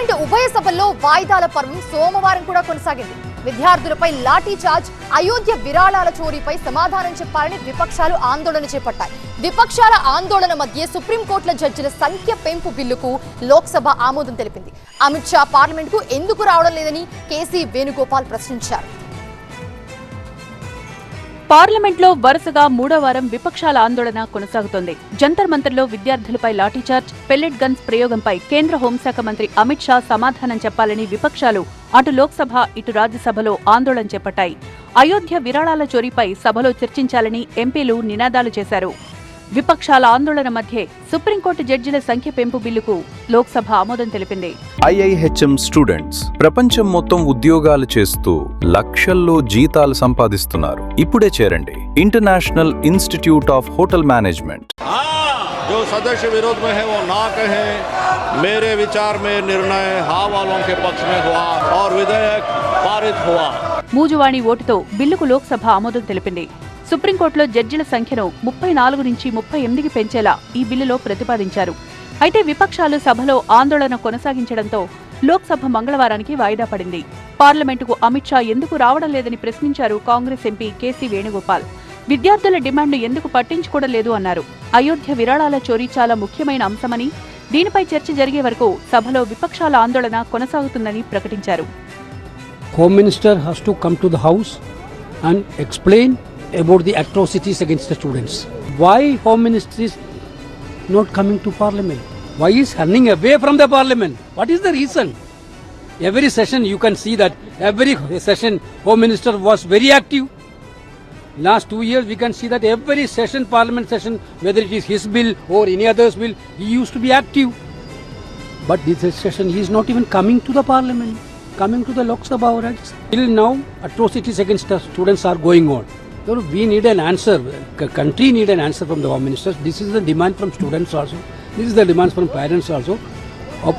Parliament ఉభయ సభల్లో వాయిదాల పర్వం సోమవారం కూడా కొనసాగింది. విద్యార్థులపై లాఠీ చార్జ్, అయోధ్య విరాళాల చోరీపై సమాధానం చెప్పాలని విపక్షాలు ఆందోళన చేపట్టాయి. విపక్షాల ఆందోళన మధ్య సుప్రీంకోర్టుల జడ్జిల సంఖ్య పెంపు బిల్లుకు లోక్సభ ఆమోదం తెలిపింది. అమిత్ షా పార్లమెంటుకు ఎందుకు రావడం లేదని కేసీ వేణుగోపాల్ ప్రశ్నించారు. పార్లమెంట్లో వరుసగా మూడో వారం విపక్షాల ఆందోళన కొనసాగుతోంది. జంతర్ మంతర్లో విద్యార్థులపై లాఠీచార్జ్, పెల్లెట్ గన్స్ ప్రయోగంపై కేంద్ర హోంశాఖ మంత్రి అమిత్ షా సమాధానం చెప్పాలని విపక్షాలు అటు లోక్సభ ఇటు రాజ్యసభలో ఆందోళన చేపట్టాయి. అయోధ్య విరాళాల చోరీపై సభలో చర్చించాలని ఎంపీలు నినాదాలు చేశారు. విపక్షాల ఆందోళన మధ్య సుప్రీంకోర్టు జడ్జిల సంఖ్య పెంపు బిల్లుకు లోక్సభ ఆమోదం తెలిపింది. IIHM స్టూడెంట్స్ ప్రపంచం మొత్తం ఉద్యోగాలు చేస్తూ లక్షల్లో జీతాలు సంపాదిస్తున్నారు. ఇప్పుడే చేరండి international institute of hotel management. जो सदस्य विरोध में है वो ना कहें. मेरे विचार में निर्णय हाँ वालों के पक्ष में हुआ और विधेयक पारित हुआ. మూజువాణి ఓటుతో బిల్లుకు లోక్సభ ఆమోదం తెలిపింది. సుప్రీంకోర్టులో జడ్జిల సంఖ్యను 34 నుంచి 38కి పెంచేలా ఈ బిల్లులో ప్రతిపాదించారు. అయితే విపక్షాలు సభలో ఆందోళన కొనసాగించడంతో లోక్సభ మంగళవారానికి వాయిదా పడింది. పార్లమెంటుకు అమిత్ షా ఎందుకు రావడం లేదని ప్రశ్నించారు కాంగ్రెస్ ఎంపీ కేసీ వేణుగోపాల్. విద్యార్థుల డిమాండ్ను ఎందుకు పట్టించుకోవడం లేదు అన్నారు. అయోధ్య విరాళాల చోరీ చాలా ముఖ్యమైన అంశమని, దీనిపై చర్చ జరిగే వరకు సభలో విపక్షాల ఆందోళన కొనసాగుతుందని ప్రకటించారు. Home Minister has to come to the House and explain about the atrocities against the students. Why Home Minister is not coming to Parliament? Why is running away from the Parliament? What is the reason? Every session you can see that every session Home Minister was very active. Last 2 years we can see that every session, Parliament session, whether it is his bill or any other's bill, he used to be active. But this session he is not even coming to the Parliament, coming to the Lok Sabha or Rajya Sabha. Till now atrocities against the students are going on. So we need an answer. Country need an answer from the Home Minister. This is the demand from students also. This is the demand from parents also.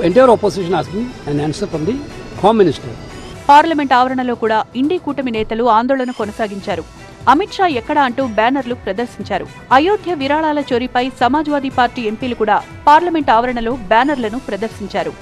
Entire opposition asking an answer from the Home Minister. Parliament ఆవరణలో కూడా ఇండీ కూటమి నేతలు ఆందోళన కొనసాగించారు. అమిత్ షా ఎక్కడ అంటూ బ్యానర్లు ప్రదర్శించారు. అయోధ్య విరాళాల చోరీపై సమాజ్వాదీ పార్టీ ఎంపీలు కూడా పార్లమెంట్ ఆవరణలో బ్యానర్లను ప్రదర్శించారు.